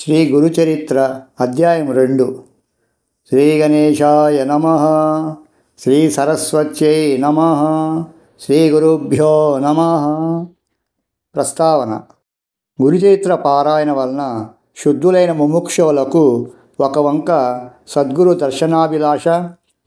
శ్రీ గురుచరిత్ర అధ్యాయం 2. శ్రీ గణేశాయ నమః. శ్రీ సరస్వత్యై నమః. శ్రీ గురుభ్యో నమః. ప్రస్తావన. గురుచరిత్ర పారాయణ వలన శుద్ధులైన ముముక్షువులకు ఒక వంక సద్గురు దర్శనాభిలాష,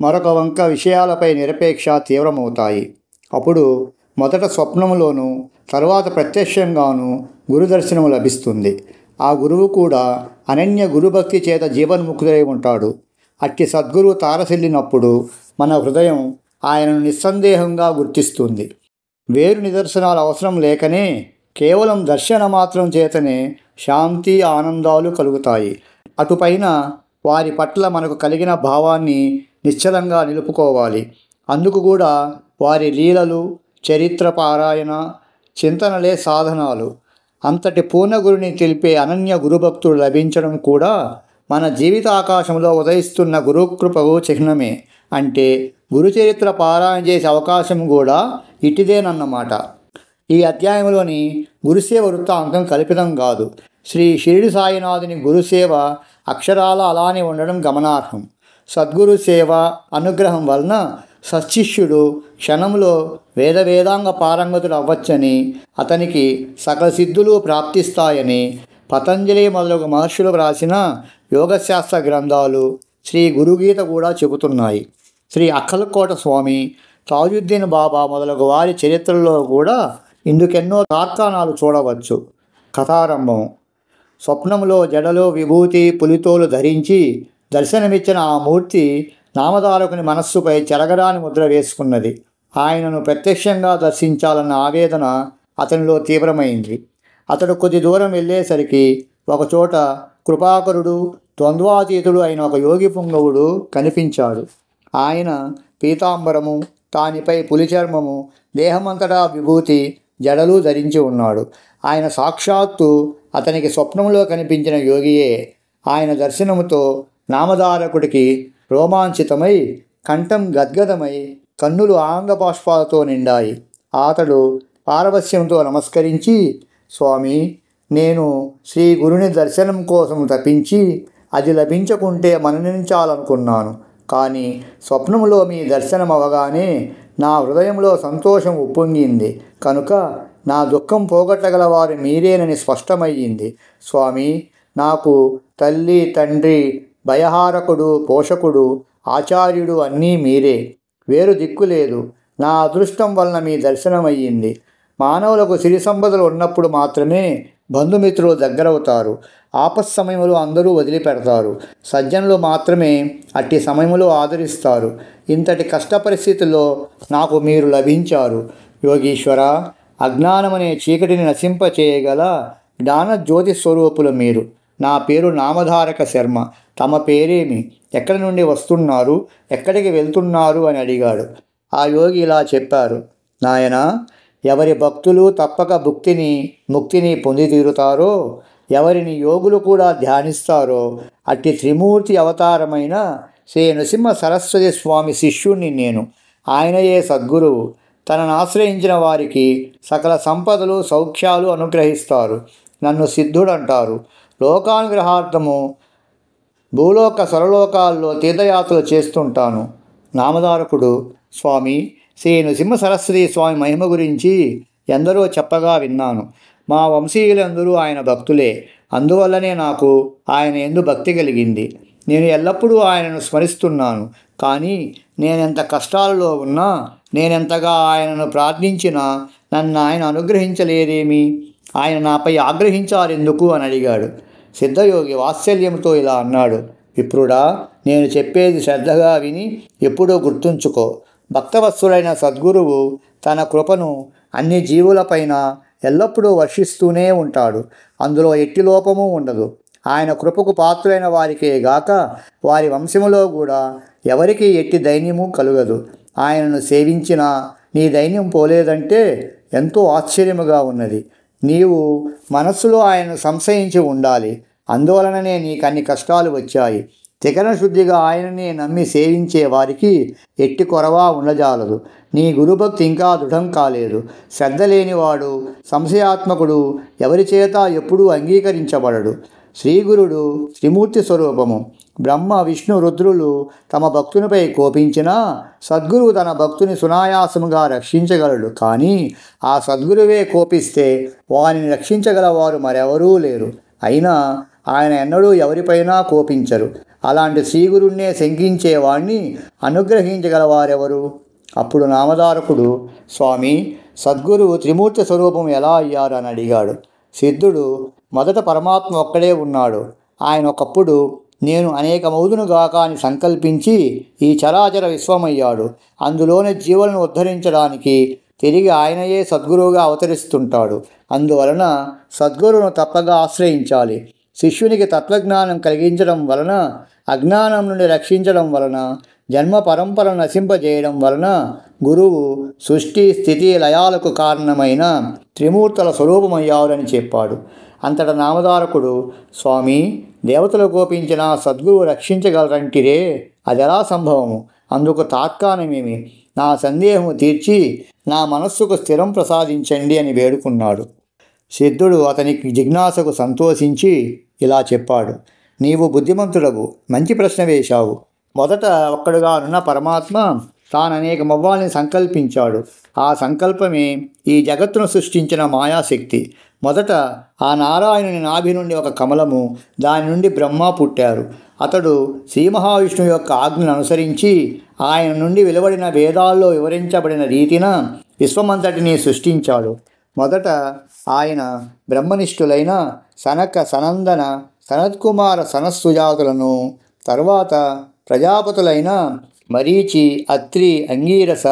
మరొక వంక విషయాలపై నిరపేక్ష తీవ్రమవుతాయి. అప్పుడు మొదట స్వప్నములోను, తరువాత ప్రత్యక్షంగాను గురుదర్శనము లభిస్తుంది. ఆ గురువు కూడా అనన్య గురుభక్తి చేత జీవన్ముక్తుడై ఉంటాడు. అట్టి సద్గురువు తారసిల్లినప్పుడు మన హృదయం ఆయనను నిస్సందేహంగా గుర్తిస్తుంది. వేరు నిదర్శనాలు అవసరం లేకనే కేవలం దర్శన మాత్రం చేతనే శాంతి, ఆనందాలు కలుగుతాయి. అటుపైన వారి పట్ల మనకు కలిగిన భావాన్ని నిశ్చలంగా నిలుపుకోవాలి. అందుకు కూడా వారి లీలలు, చరిత్ర పారాయణ, చింతనలే సాధనాలు. అంతటి పూర్ణగురుని తెలిపే అనన్య గురుభక్తుడు లభించడం కూడా మన జీవిత ఆకాశంలో ఉదయిస్తున్న గురుకృపకు చిహ్నమే. అంటే గురుచరిత్ర పారాయణ చేసే అవకాశం కూడా ఇటిదేనన్నమాట. ఈ అధ్యాయంలోని గురుసేవ వృత్తాంతం కల్పితం కాదు. శ్రీ షిరిడి సాయినాథుని గురుసేవ అక్షరాల అలానే ఉండడం గమనార్హం. సద్గురు సేవ అనుగ్రహం వలన సత్శిష్యుడు క్షణంలో వేదాంగ పారంగతుడు అవ్వచ్చని, అతనికి సకల సిద్ధులు ప్రాప్తిస్తాయని పతంజలి మొదలగు మహర్షులు వ్రాసిన యోగశాస్త్ర గ్రంథాలు, శ్రీ గురుగీత కూడా చెబుతున్నాయి. శ్రీ అక్కలకోట స్వామి, తాజుద్దీన్ బాబా మొదలగు వారి చరిత్రలో కూడా ఇందుకెన్నో తార్కాణాలు చూడవచ్చు. కథారంభం. స్వప్నంలో జడలో విభూతి, పులితోలు ధరించి దర్శనమిచ్చిన ఆ మూర్తి నామధారకుని మనస్సుపై చెరగరాని ముద్ర వేసుకున్నది. ఆయనను ప్రత్యక్షంగా దర్శించాలన్న ఆవేదన అతనిలో తీవ్రమైంది. అతడు కొద్ది దూరం వెళ్ళేసరికి ఒకచోట కృపాకరుడు, ద్వంద్వాతీతుడు అయిన ఒక యోగి పుంగవుడు కనిపించాడు. ఆయన పీతాంబరము, దానిపై పులిచర్మము, దేహమంతటా విభూతి, జడలు ధరించి ఉన్నాడు. ఆయన సాక్షాత్తు అతనికి స్వప్నంలో కనిపించిన యోగియే. ఆయన దర్శనముతో నామధారకుడికి రోమాంచితమై, కంఠం గద్గదమై, కన్నులు ఆనందబాష్పాలతో నిండాయి. అతడు పారవస్యంతో నమస్కరించి, స్వామి, నేను శ్రీ గురుని దర్శనం కోసం తపించి అది లభించకుంటే మరణించాలనుకున్నాను. కానీ స్వప్నంలో మీ దర్శనం అవగానే నా హృదయంలో సంతోషం ఉప్పొంగింది. కనుక నా దుఃఖం పోగొట్టగలవారు మీరేనని స్పష్టమయ్యింది. స్వామి, నాకు తల్లి, తండ్రి, భయహారకుడు, పోషకుడు, ఆచార్యుడు అన్నీ మీరే. వేరు దిక్కు లేదు. నా అదృష్టం వలన మీ దర్శనమయ్యింది. మానవులకు సిరి సంపదలు ఉన్నప్పుడు మాత్రమే బంధుమిత్రులు దగ్గరవుతారు. ఆపత్సమయంలో అందరూ వదిలిపెడతారు. సజ్జనులు మాత్రమే అట్టి సమయంలో ఆదరిస్తారు. ఇంతటి కష్ట పరిస్థితుల్లో నాకు మీరు లభించారు. యోగీశ్వర, అజ్ఞానమనే చీకటిని నశింపచేయగల జ్ఞానజ్యోతి స్వరూపులు మీరు. నా పేరు నామధారక శర్మ. తమ పేరేమి? ఎక్కడి నుండి వస్తున్నారు? ఎక్కడికి వెళ్తున్నారు అని అడిగాడు. ఆ యోగి ఇలా చెప్పారు. నాయనా, ఎవరి భక్తులు తప్పక ముక్తిని పొంది తీరుతారో, ఎవరిని యోగులు కూడా ధ్యానిస్తారో అట్టి త్రిమూర్తి అవతారమైన శ్రీ నృసింహ సరస్వతి స్వామి శిష్యుణ్ణి నేను. ఆయనయే సద్గురువు. తనను ఆశ్రయించిన వారికి సకల సంపదలు, సౌఖ్యాలు అనుగ్రహిస్తారు. నన్ను సిద్ధుడంటారు. లోకానుగ్రహార్థము భూలోక స్వరలోకాల్లో తీర్థయాత్రలు చేస్తుంటాను. నామధారకుడు, స్వామి, శ్రీ నృసింహ సరస్వతి స్వామి మహిమ గురించి ఎందరో చెప్పగా విన్నాను. మా వంశీయులందరూ ఆయన భక్తులే. అందువల్లనే నాకు ఆయన యందు భక్తి కలిగింది. నేను ఎల్లప్పుడూ ఆయనను స్మరిస్తున్నాను. కానీ నేనెంత కష్టాలలో ఉన్నా, నేనెంతగా ఆయనను ప్రార్థించినా నన్ను ఆయన అనుగ్రహించలేదేమి? ఆయన నాపై ఆగ్రహించారెందుకు అని అడిగాడు. సిద్ధయోగి వాత్సల్యంతో ఇలా అన్నాడు. విప్రుడా, నేను చెప్పేది శ్రద్ధగా విని ఎప్పుడూ గుర్తుంచుకో. భక్తవత్సలుడైన సద్గురువు తన కృపను అన్ని జీవులపైన ఎల్లప్పుడూ వర్షిస్తూనే ఉంటాడు. అందులో ఎట్టి లోపము ఉండదు. ఆయన కృపకు పాత్రులైన వారికే గాక వారి వంశములో కూడా ఎవరికి ఎట్టి దైన్యము కలుగదు. ఆయనను సేవించినా నీ దైన్యం పోలేదంటే ఎంతో ఆశ్చర్యముగా ఉన్నది. నీవు మనస్సులో ఆయనను సంశయించి ఉండాలి. అందువలననే నీకన్ని కష్టాలు వచ్చాయి. త్రికరణ శుద్ధిగా ఆయననే నమ్మి సేవించే వారికి ఎట్టి కొరవా ఉండజాలదు. నీ గురుభక్తి ఇంకా దృఢం కాలేదు. శ్రద్ధ లేనివాడు, సంశయాత్మకుడు ఎవరి చేత ఎప్పుడూ అంగీకరించబడడు. శ్రీగురుడు త్రిమూర్తి స్వరూపము. బ్రహ్మ విష్ణు రుద్రులు తమ భక్తునిపై కోపించినా సద్గురువు తన భక్తుని సునాయాసముగా రక్షించగలడు. కానీ ఆ సద్గురువే కోపిస్తే వారిని రక్షించగలవారు మరెవరూ లేరు. అయినా ఆయన ఎన్నడూ ఎవరిపైనా కోపించరు. అలాంటి శ్రీగురుణ్ణే శంకించేవాణ్ణి అనుగ్రహించగలవారెవరు? అప్పుడు నామధారకుడు, స్వామి, సద్గురువు త్రిమూర్తి స్వరూపం ఎలా అయ్యారు అని అడిగాడు. సిద్ధుడు, మొదట పరమాత్మ ఒక్కడే ఉన్నాడు. ఆయన ఒకప్పుడు నేను అనేకమౌదునుగాక అని సంకల్పించి ఈ చరాచర విశ్వమయ్యాడు. అందులోని జీవులను ఉద్ధరించడానికి తిరిగి ఆయనయే సద్గురువుగా అవతరిస్తుంటాడు. అందువలన సద్గురువును తప్పగా ఆశ్రయించాలి. శిష్యునికి తత్వజ్ఞానం కలిగించడం వలన, అజ్ఞానం నుండి రక్షించడం వలన, జన్మ పరంపరను నశింపజేయడం వలన గురువు సృష్టి స్థితి లయాలకు కారణమైన త్రిమూర్తుల స్వరూపమయ్యారని చెప్పాడు. అంతటా నామధారకుడు, స్వామి, దేవతలు కోపించిన సద్గురువు రక్షించగలరంటిరే, అదెలా సంభవము? అందుకు తాత్కాణమేమి? నా సందేహము తీర్చి నా మనస్సుకు స్థిరం ప్రసాదించండి అని వేడుకున్నాడు. సిద్ధుడు అతనికి జిజ్ఞాసకు సంతోషించి ఇలా చెప్పాడు. నీవు బుద్ధిమంతుడవు, మంచి ప్రశ్న వేశావు. మొదట ఒక్కడుగానున్న పరమాత్మ తాననేక మవ్వాల్ని సంకల్పించాడు. ఆ సంకల్పమే ఈ జగత్తును సృష్టించిన మాయాశక్తి. మొదట ఆ నారాయణుని నాభి నుండి ఒక కమలము, దాని నుండి బ్రహ్మ పుట్టారు. అతడు శ్రీ మహావిష్ణువు యొక్క ఆజ్ఞను అనుసరించి ఆయన నుండి వెలువడిన వేదాల్లో వివరించబడిన రీతిన విశ్వమంతటిని సృష్టించాడు. మొదట ఆయన బ్రహ్మనిష్ఠులైన సనక, సనందన, సనత్కుమార, సనత్సుజాతులను, తర్వాత ప్రజాపతులైన మరీచి, అత్రి, అంగీరస,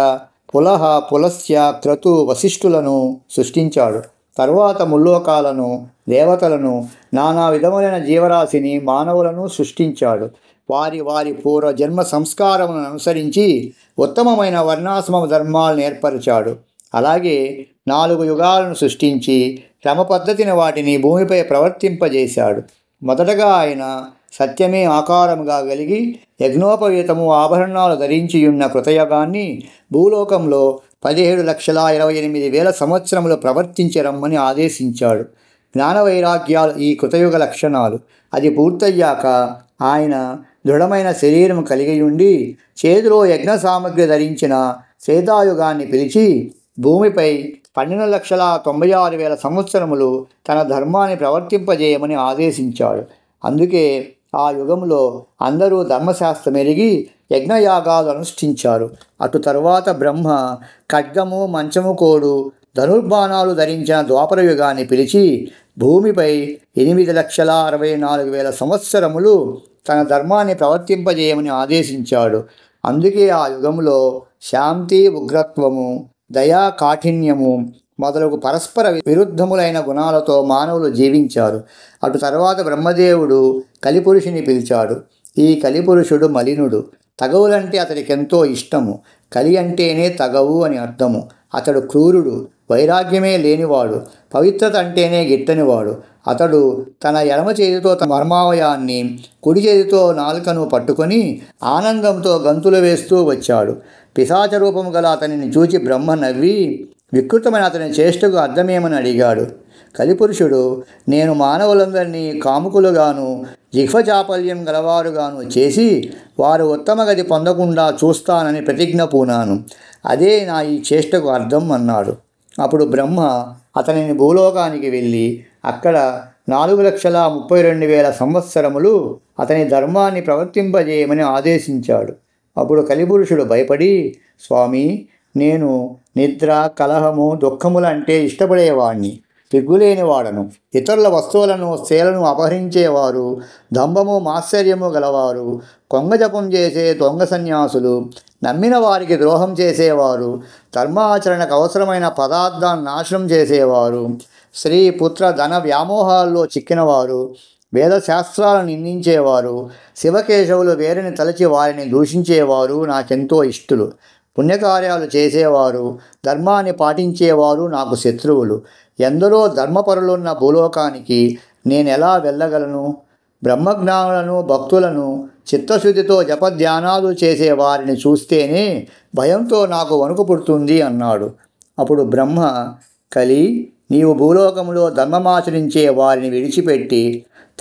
పులహ, పులస్య, క్రతు, వశిష్ఠులను సృష్టించాడు. తరువాత ముల్లోకాలను, దేవతలను, నానా విధములైన జీవరాశిని, మానవులను సృష్టించాడు. వారి వారి పూర్వ జన్మ సంస్కారములను అనుసరించి ఉత్తమమైన వర్ణాశ్రమ ధర్మాలను ఏర్పరిచాడు. అలాగే 4 యుగాలను సృష్టించి క్రమ పద్ధతిని వాటిని భూమిపై ప్రవర్తింపజేశాడు. మొదటగా ఆయన సత్యమే ఆకారముగా కలిగి యజ్ఞోపవీతము, ఆభరణాలు ధరించియున్న కృతయుగాన్ని భూలోకంలో 17,28,000 సంవత్సరములు ప్రవర్తించి రమ్మని ఆదేశించాడు. జ్ఞానవైరాగ్యాలు ఈ కృతయుగ లక్షణాలు. అది పూర్తయ్యాక ఆయన దృఢమైన శరీరం కలిగి ఉండి చేతిలో యజ్ఞ సామగ్రి ధరించిన శ్వేతాయుగాన్ని పిలిచి భూమిపై 12,96,000 సంవత్సరములు తన ధర్మాన్ని ప్రవర్తింపజేయమని ఆదేశించాడు. అందుకే ఆ యుగంలో అందరూ ధర్మశాస్త్రం ఎరిగి యజ్ఞయాగాలు అనుష్ఠించారు. అటు తరువాత బ్రహ్మ ఖడ్గము, మంచము కోడు, ధనుర్బాణాలు ధరించిన ద్వాపర యుగాన్ని పిలిచి భూమిపై 8,64,000 సంవత్సరములు తన ధర్మాన్ని ప్రవర్తింపజేయమని ఆదేశించాడు. అందుకే ఆ యుగంలో శాంతి, ఉగ్రత్వము, దయా, కాఠిన్యము మొదలగు పరస్పర విరుద్ధములైన గుణాలతో మానవులు జీవించారు. అటు తర్వాత బ్రహ్మదేవుడు కలిపురుషుని పిలిచాడు. ఈ కలిపురుషుడు మలినుడు. తగవులంటే అతడికెంతో ఇష్టము. కలి అంటేనే తగవు అని అర్థము. అతడు క్రూరుడు, వైరాగ్యమే లేనివాడు, పవిత్రత అంటేనే గిట్టనివాడు. అతడు తన ఎడమ చేతితో తన మర్మావయాన్ని, కుడి చేతితో నాలుకను పట్టుకొని ఆనందంతో గంతులు వేస్తూ వచ్చాడు. పిశాచ రూపము గల అతనిని చూచి బ్రహ్మ నవ్వి వికృతమైన అతని చేష్టకు అర్థమేమని అడిగాడు. కలిపురుషుడు, నేను మానవులందరినీ కాముకులుగాను, జిహ్వచాపల్యం గలవారుగాను చేసి వారు ఉత్తమ గతి పొందకుండా చూస్తానని ప్రతిజ్ఞ పూనాను. అదే నా ఈ చేష్టకు అర్థం అన్నాడు. అప్పుడు బ్రహ్మ అతనిని భూలోకానికి వెళ్ళి అక్కడ 4,32,000 సంవత్సరములు అతని ధర్మాన్ని ప్రవర్తింపజేయమని ఆదేశించాడు. అప్పుడు కలిపురుషుడు భయపడి, స్వామి, నేను నిద్ర, కలహము, దుఃఖములంటే ఇష్టపడేవాణ్ణి, సిగ్గులేనివాడను. ఇతరుల వస్తువులను, స్త్రీలను అపహరించేవారు, దంభము, మాత్సర్యము గలవారు, కొంగజపం చేసే దొంగ సన్యాసులు, నమ్మిన వారికి ద్రోహం చేసేవారు, ధర్మాచరణకు అవసరమైన పదార్థాన్ని నాశనం చేసేవారు, స్త్రీ, పుత్ర, ధన వ్యామోహాల్లో చిక్కినవారు, వేదశాస్త్రాలను నిందించేవారు, శివకేశవులు వేరిని తలచి వారిని దూషించేవారు నాకెంతో ఇష్టలు. పుణ్యకార్యాలు చేసేవారు, ధర్మాన్ని పాటించేవారు నాకు శత్రువులు. ఎందరో ధర్మపరులున్న భూలోకానికి నేనెలా వెళ్ళగలను? బ్రహ్మజ్ఞానులను, భక్తులను, చిత్తశుద్ధితో జపధ్యానాలు చేసే వారిని చూస్తేనే భయంతో నాకు వణుకు పుడుతుంది అన్నాడు. అప్పుడు బ్రహ్మ, కలి, నీవు భూలోకంలో ధర్మమాచరించే వారిని విడిచిపెట్టి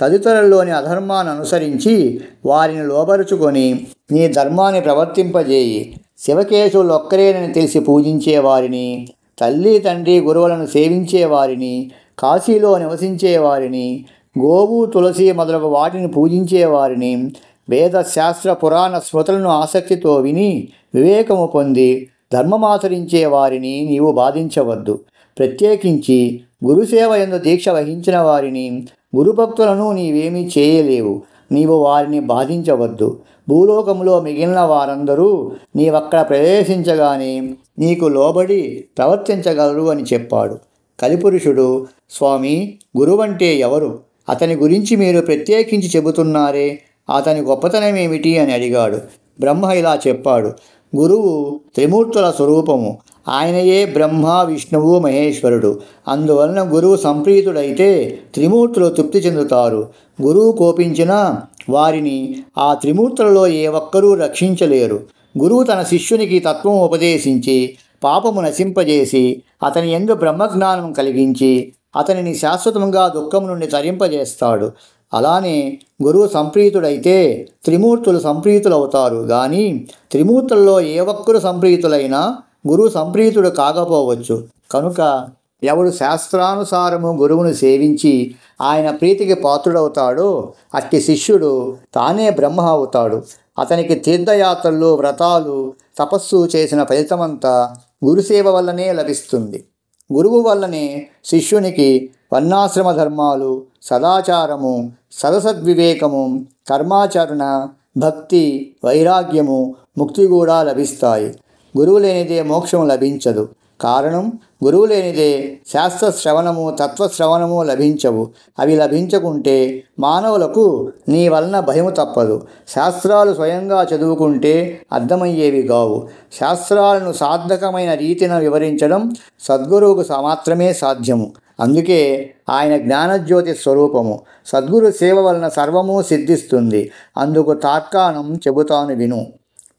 తదితరుల్లోని అధర్మాన్ని అనుసరించి వారిని లోబరుచుకొని నీ ధర్మాన్ని ప్రవర్తింపజేయి. శివకేశవులు ఒక్కరేనని తెలిసి పూజించేవారిని, తల్లి తండ్రి గురువులను సేవించేవారిని, కాశీలో నివసించేవారిని, గోవు తులసి మొదలగు వాటిని పూజించేవారిని, వేద శాస్త్ర పురాణ స్మృతులను ఆసక్తితో విని వివేకము పొంది ధర్మమాచరించే వారిని నీవు బాధించవద్దు. ప్రత్యేకించి గురుసేవ యందు దీక్ష వహించిన వారిని, గురుభక్తులను నీవేమీ చేయలేవు. నీవు వారిని బాధించవద్దు. భూలోకంలో మిగిలిన వారందరూ నీవక్కడ ప్రవేశించగానే నీకు లోబడి ప్రవర్తించగలరు అని చెప్పాడు. కలిపురుషుడు, స్వామి, గురువంటే ఎవరు? అతని గురించి మీరు ప్రత్యేకించి చెబుతున్నారే, అతని గొప్పతనమేమిటి అని అడిగాడు. బ్రహ్మ ఇలా చెప్పాడు. గురువు త్రిమూర్తుల స్వరూపము. ఆయనయే బ్రహ్మ, విష్ణువు, మహేశ్వరుడు. అందువలన గురువు సంప్రీతుడైతే త్రిమూర్తులు తృప్తి చెందుతారు. గురువు కోపించినా వారిని ఆ త్రిమూర్తులలో ఏ ఒక్కరూ రక్షించలేరు. గురువు తన శిష్యునికి తత్వం ఉపదేశించి పాపము నశింపజేసి అతని యందు బ్రహ్మజ్ఞానం కలిగించి అతనిని శాశ్వతంగా దుఃఖం నుండి తరింపజేస్తాడు. అలానే గురువు సంప్రీతుడైతే త్రిమూర్తులు సంప్రీతులవుతారు. కానీ త్రిమూర్తుల్లో ఏ ఒక్కరు సంప్రీతులైనా గురువు సంప్రీతుడు కాకపోవచ్చు. కనుక ఎవడు శాస్త్రానుసారము గురువును సేవించి ఆయన ప్రీతికి పాత్రుడవుతాడో అట్టి శిష్యుడు తానే బ్రహ్మ అవుతాడు. అతనికి తీర్థయాత్రలు, వ్రతాలు, తపస్సు చేసిన ఫలితమంతా గురుసేవ వల్లనే లభిస్తుంది. గురువు వల్లనే శిష్యునికి వర్ణాశ్రమ ధర్మాలు, సదాచారము, సదసద్వివేకము, కర్మాచరణ, భక్తి, వైరాగ్యము, ముక్తి కూడా లభిస్తాయి. గురువు లేనిదే మోక్షం లభించదు. కారణం, గురువు లేనిదే శాస్త్రశ్రవణము, తత్వశ్రవణము లభించవు. అవి లభించకుంటే మానవులకు నీ వలన భయము తప్పదు. శాస్త్రాలు స్వయంగా చదువుకుంటే అర్థమయ్యేవి కావు. శాస్త్రాలను సార్థకమైన రీతిన వివరించడం సద్గురువుకు మాత్రమే సాధ్యము. అందుకే ఆయన జ్ఞానజ్యోతి స్వరూపము. సద్గురు సేవ వలన సర్వము సిద్ధిస్తుంది. అందుకు తార్కాణం చెబుతాను విను.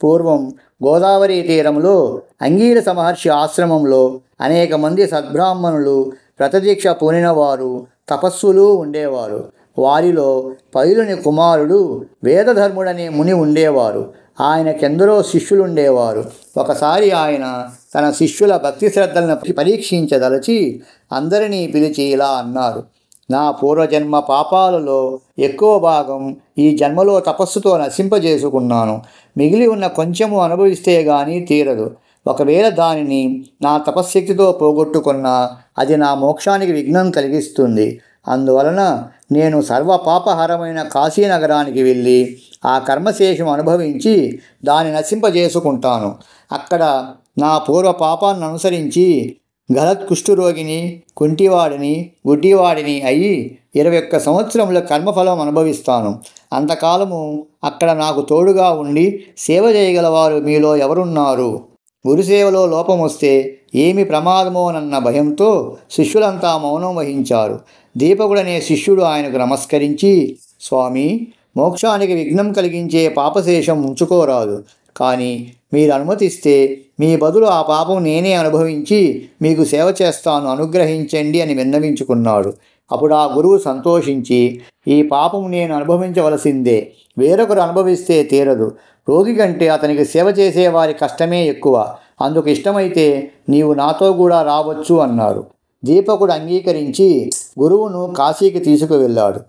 పూర్వం గోదావరి తీరంలో అంగీరస మహర్షి ఆశ్రమంలో అనేక మంది సద్బ్రాహ్మణులు, వ్రతదీక్ష పూనినవారు, తపస్సులు ఉండేవారు. వారిలో పైలుని కుమారుడు వేదధర్ముడనే ముని ఉండేవారు. ఆయనకెందరో శిష్యులుండేవారు. ఒకసారి ఆయన తన శిష్యుల భక్తి శ్రద్ధలను పరీక్షించదలచి అందరినీ పిలిచి ఇలా అన్నారు. నా పూర్వజన్మ పాపాలలో ఎక్కువ భాగం ఈ జన్మలో తపస్సుతో నశింపజేసుకున్నాను. మిగిలి ఉన్న కొంచెము అనుభవిస్తే గానీ తీరదు. ఒకవేళ దానిని నా తపశ్శక్తితో పోగొట్టుకున్నా అది నా మోక్షానికి విఘ్నం కలిగిస్తుంది. అందువలన నేను సర్వపాపహరమైన కాశీనగరానికి వెళ్ళి ఆ కర్మశేషం అనుభవించి దాన్ని నశింపజేసుకుంటాను. అక్కడ నా పూర్వ పాపాన్ని అనుసరించి గలత్ కుష్ఠరోగిని, కుంటివాడిని, గుడ్డివాడిని అయి 21 సంవత్సరముల కర్మఫలం అనుభవిస్తాను. అంతకాలము అక్కడ నాకు తోడుగా ఉండి సేవ చేయగలవారు మీలో ఎవరున్నారు? గురుసేవలో లోపం వస్తే ఏమి ప్రమాదమోనన్న భయంతో శిష్యులంతా మౌనం వహించారు. దీపకుడనే శిష్యుడు ఆయనకు నమస్కరించి, స్వామి, మోక్షానికి విఘ్నం కలిగించే పాపశేషం ఉంచుకోరాదు. కానీ మీరు అనుమతిస్తే మీ బదులు ఆ పాపం నేనే అనుభవించి మీకు సేవ చేస్తాను, అనుగ్రహించండి అని విన్నవించుకున్నాడు. అప్పుడు ఆ గురువు సంతోషించి, ఈ పాపం నేను అనుభవించవలసిందే, వేరొకరు అనుభవిస్తే తీరదు. రోగి కంటే అతనికి సేవ చేసేవారి కష్టమే ఎక్కువ. అందుకు ఇష్టమైతే నీవు నాతో కూడా రావచ్చు అన్నారు. దీపకుడు అంగీకరించి గురువును కాశీకి తీసుకువెళ్ళాడు.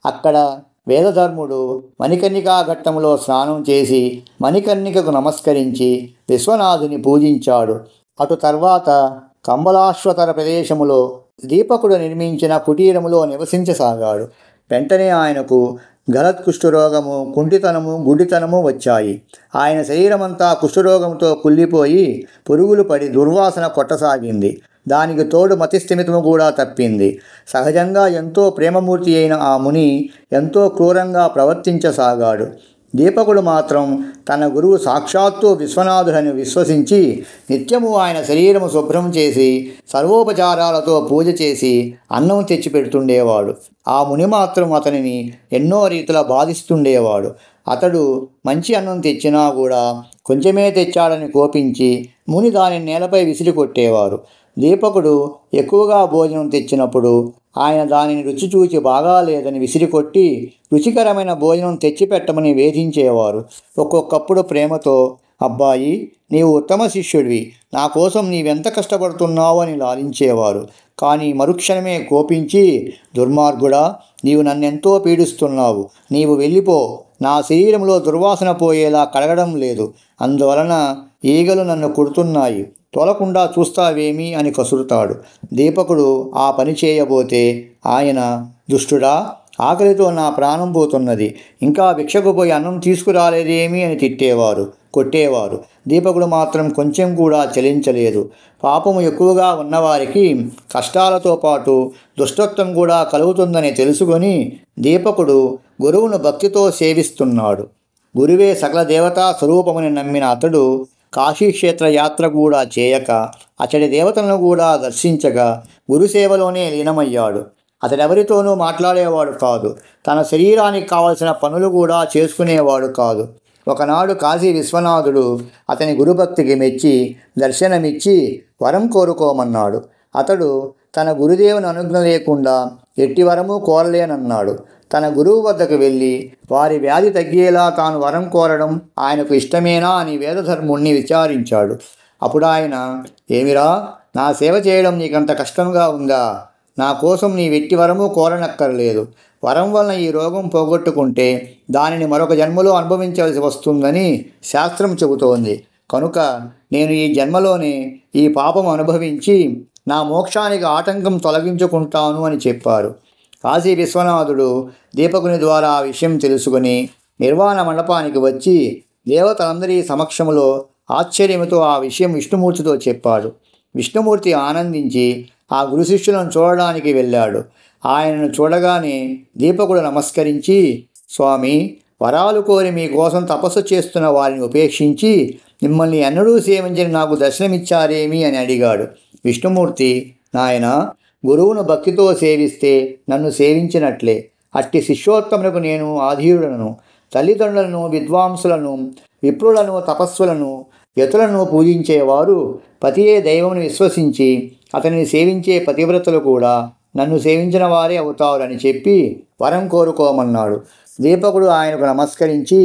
అక్కడ వేదధర్ముడు మణికర్ణికా ఘట్టంలో స్నానం చేసి మణికర్ణికకు నమస్కరించి విశ్వనాథుని పూజించాడు. అటు తర్వాత కంబలాశ్వతర ప్రదేశములో దీపకుడు నిర్మించిన కుటీరములో నివసించసాగాడు. వెంటనే ఆయనకు గలత్ కుష్ఠరోగము, కుంటితనము, గుడ్డితనము వచ్చాయి. ఆయన శరీరమంతా కుష్ఠరోగంతో కుళ్ళిపోయి పురుగులు పడి దుర్వాసన కొట్టసాగింది. దానికి తోడు మతిస్థిమితము కూడా తప్పింది. సహజంగా ఎంతో ప్రేమమూర్తి అయిన ఆ ముని ఎంతో క్రూరంగా ప్రవర్తించసాగాడు. దీపకుడు మాత్రం తన గురువు సాక్షాత్తు విశ్వనాథుడని విశ్వసించి నిత్యము ఆయన శరీరము శుభ్రం చేసి సర్వోపచారాలతో పూజ చేసి అన్నం తెచ్చిపెడుతుండేవాడు. ఆ ముని మాత్రం అతనిని ఎన్నో రీతిలో బాధిస్తుండేవాడు. అతడు మంచి అన్నం తెచ్చినా కూడా కొంచెమే తెచ్చాడని కోపించి ముని దానిని నేలపై విసిరి కొట్టేవారు. దీపకుడు ఎక్కువగా భోజనం తెచ్చినప్పుడు ఆయన దానిని రుచి చూచి బాగాలేదని విసిరికొట్టి రుచికరమైన భోజనం తెచ్చిపెట్టమని వేధించేవారు. ఒక్కొక్కప్పుడు ప్రేమతో, అబ్బాయి, నీవు ఉత్తమ శిష్యుడివి, నా కోసం నీవెంత కష్టపడుతున్నావు అని లాలించేవారు. కానీ మరుక్షణమే కోపించి, దుర్మార్గుడా, నీవు నన్నెంతో పీడిస్తున్నావు, నీవు వెళ్ళిపో, నా శరీరంలో దుర్వాసన పోయేలా కడగడం లేదు, అందువలన ఈగలు నన్ను కుడుతున్నాయి, తోలకుండా చూస్తావేమి అని కసురుతాడు. దీపకుడు ఆ పని చేయబోతే ఆయన, దుష్టుడా, ఆకలితో నా ప్రాణం పోతున్నది, ఇంకా భిక్షకు పోయి అన్నం తీసుకురాలేదేమి అని తిట్టేవారు, కొట్టేవారు. దీపకుడు మాత్రం కొంచెం కూడా చలించలేదు. పాపము ఎక్కువగా ఉన్నవారికి కష్టాలతో పాటు దుష్టత్వం కూడా కలుగుతుందని తెలుసుకొని దీపకుడు గురువును భక్తితో సేవిస్తున్నాడు. గురువే సకల దేవతా స్వరూపమని నమ్మిన అతడు కాశీక్షేత్ర యాత్ర కూడా చేయక, అతడి దేవతలను కూడా దర్శించక గురుసేవలోనే లీనమయ్యాడు. అతడెవరితోనూ మాట్లాడేవాడు కాదు, తన శరీరానికి కావలసిన పనులు కూడా చేసుకునేవాడు కాదు. ఒకనాడు కాశీ విశ్వనాథుడు అతని గురుభక్తికి మెచ్చి దర్శనమిచ్చి వరం కోరుకోమన్నాడు. అతడు తన గురుదేవుని అనుజ్ఞ లేకుండా ఎట్టి వరము కోరలేనన్నాడు. తన గురువు వద్దకు వెళ్ళి వారి వ్యాధి తగ్గేలా తాను వరం కోరడం ఆయనకు ఇష్టమేనా అని వేదధర్ముణ్ణి విచారించాడు. అప్పుడు ఆయన, ఏమిరా, నా సేవ చేయడం నీకంత కష్టంగా ఉందా? నా కోసం నీ వెట్టి వరము కోరనక్కర్లేదు. వరం వలన ఈ రోగం పోగొట్టుకుంటే దానిని మరొక జన్మలో అనుభవించవలసి వస్తుందని శాస్త్రం చెబుతోంది. కనుక నేను ఈ జన్మలోనే ఈ పాపం అనుభవించి నా మోక్షానికి ఆటంకం తొలగించుకుంటాను అని చెప్పారు. కాశీ విశ్వనాథుడు దీపకుని ద్వారా ఆ విషయం తెలుసుకుని నిర్వాణ మండపానికి వచ్చి దేవతలందరి సమక్షంలో ఆశ్చర్యంతో ఆ విషయం విష్ణుమూర్తితో చెప్పాడు. విష్ణుమూర్తి ఆనందించి ఆ గురు శిష్యులను చూడడానికి వెళ్ళాడు. ఆయనను చూడగానే దీపకుడు నమస్కరించి, స్వామి, వరాలు కోరి మీకోసం తపస్సు చేస్తున్న వారిని ఉపేక్షించి మిమ్మల్ని ఎన్నడూ సేవించని నాకు దర్శనమిచ్చారేమి అని అడిగాడు. విష్ణుమూర్తి, నాయన, గురువును భక్తితో సేవిస్తే నన్ను సేవించినట్లే. అట్టి శిష్యోత్తములకు నేను ఆధీరుడను. తల్లిదండ్రులను, విద్వాంసులను, విప్రులను, తపస్సులను, యతులను పూజించేవారు పతియే దైవమును విశ్వసించి అతనిని సేవించే పతివ్రతలు కూడా నన్ను సేవించిన వారే అవుతారని చెప్పి వరం కోరుకోమన్నాడు. దీపకుడు ఆయనకు నమస్కరించి,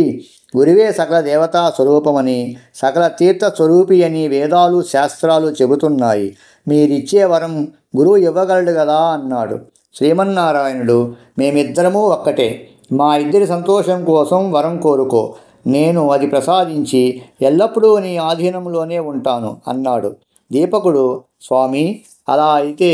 గురువే సకల దేవతా స్వరూపమని, సకల తీర్థ స్వరూపి అని వేదాలు శాస్త్రాలు చెబుతున్నాయి. మీరిచ్చే వరం గురువు ఇవ్వగలడు కదా అన్నాడు. శ్రీమన్నారాయణుడు, మేమిద్దరము ఒక్కటే, మా ఇద్దరి సంతోషం కోసం వరం కోరుకో, నేను అది ప్రసాదించి ఎల్లప్పుడూ నీ ఆధీనంలోనే ఉంటాను అన్నాడు. దీపకుడు, స్వామి, అలా అయితే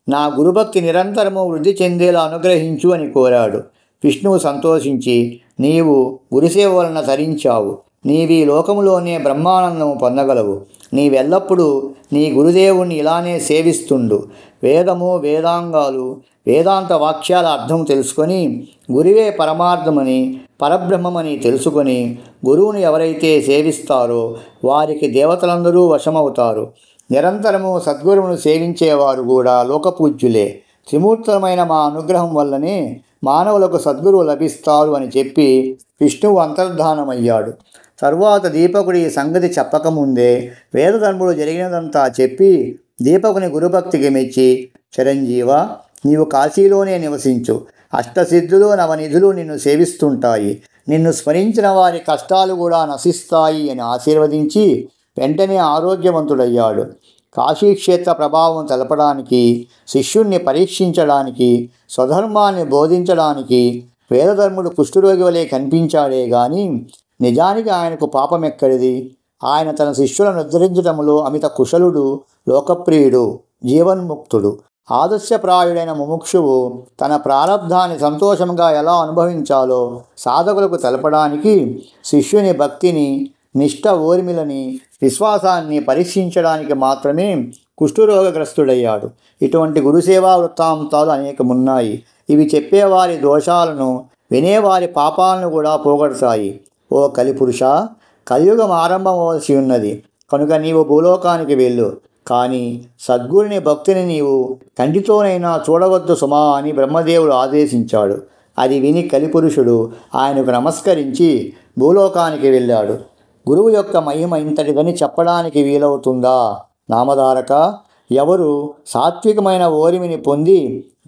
నా గురుభక్తి నిరంతరము వృద్ధి చెందేలా అనుగ్రహించు అని కోరాడు. విష్ణువు సంతోషించి, నీవు గురుసేవ వలన తరించావు, నీవీ లోకములోనే బ్రహ్మానందము పొందగలవు. నీవెల్లప్పుడూ నీ గురుదేవుణ్ణి ఇలానే సేవిస్తుండు. వేదము, వేదాంగాలు, వేదాంత వాక్యాల అర్థం తెలుసుకొని గురువే పరమార్థమని, పరబ్రహ్మమని తెలుసుకొని గురువుని ఎవరైతే సేవిస్తారో వారికి దేవతలందరూ వశమవుతారు. నిరంతరము సద్గురువును సేవించేవారు కూడా లోకపూజ్యులే. త్రిమూర్తులమైన మా అనుగ్రహం వల్లనే మానవులకు సద్గురువు లభిస్తారు అని చెప్పి విష్ణువు అంతర్ధానమయ్యాడు. తరువాత దీపకుడి ఈ సంగతి చెప్పకముందే వేదధర్ముడు జరిగినదంతా చెప్పి దీపకుని గురుభక్తికి మెచ్చి, చిరంజీవ, నీవు కాశీలోనే నివసించు. అష్టసిద్ధులు, నవనిధులు నిన్ను సేవిస్తుంటాయి. నిన్ను స్మరించిన వారి కష్టాలు కూడా నశిస్తాయి అని ఆశీర్వదించి వెంటనే ఆరోగ్యవంతుడయ్యాడు. కాశీక్షేత్ర ప్రభావం తెలపడానికి, శిష్యుణ్ణి పరీక్షించడానికి, స్వధర్మాన్ని బోధించడానికి వేదధర్ముడు కుష్ఠరోగి వలె కనిపించాడే గాని నిజానికి ఆయనకు పాపమెక్కడిది? ఆయన తన శిష్యులను ఉద్ధరించడంలో అమిత కుశలుడు, లోకప్రియుడు, జీవన్ముక్తుడు. ఆదర్శప్రాయుడైన ముముక్షువు తన ప్రారబ్ధాన్ని సంతోషంగా ఎలా అనుభవించాలో సాధకులకు తెలపడానికి శిష్యుని భక్తిని, నిష్ఠ, ఓర్మిలని, విశ్వాసాన్ని పరీక్షించడానికి మాత్రమే కుష్ఠరోగగ్రస్తుడయ్యాడు. ఇటువంటి గురుసేవా వృత్తాంతాలు అనేకమున్నాయి. ఇవి చెప్పేవారి దోషాలను, వినేవారి పాపాలను కూడా పోగొడతాయి. ఓ కలిపురుష, కలియుగం ఆరంభమవలసి ఉన్నది కనుక నీవు భూలోకానికి వెళ్ళు. కానీ సద్గురుని భక్తిని నీవు కంటితోనైనా చూడవద్దు సుమా అని బ్రహ్మదేవుడు ఆదేశించాడు. అది విని కలిపురుషుడు ఆయనకు నమస్కరించి భూలోకానికి వెళ్ళాడు. గురువు యొక్క మహిమ ఇంతటిదని చెప్పడానికి వీలవుతుందా? నామధారక, ఎవరు సాత్వికమైన ఓరిమిని పొంది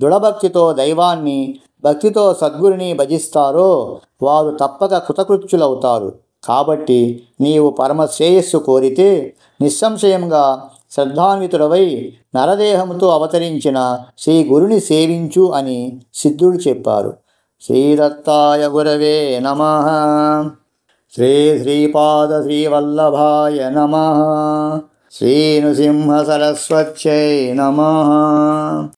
దృఢభక్తితో దైవాన్ని, భక్తితో సద్గురుని భజిస్తారో వారు తప్పక కృతకృత్యులవుతారు. కాబట్టి నీవు పరమశ్రేయస్సు కోరితే నిస్సంశయంగా శ్రద్ధాన్వితుడవై నరదేహముతో అవతరించిన శ్రీ గురుని సేవించు అని సిద్ధుడు చెప్పారు. శ్రీదత్తాయ గురవే నమః. శ్రీ శ్రీపాద శ్రీవల్లభాయ నమః. శ్రీనృసింహ సరస్వత్యై నమః.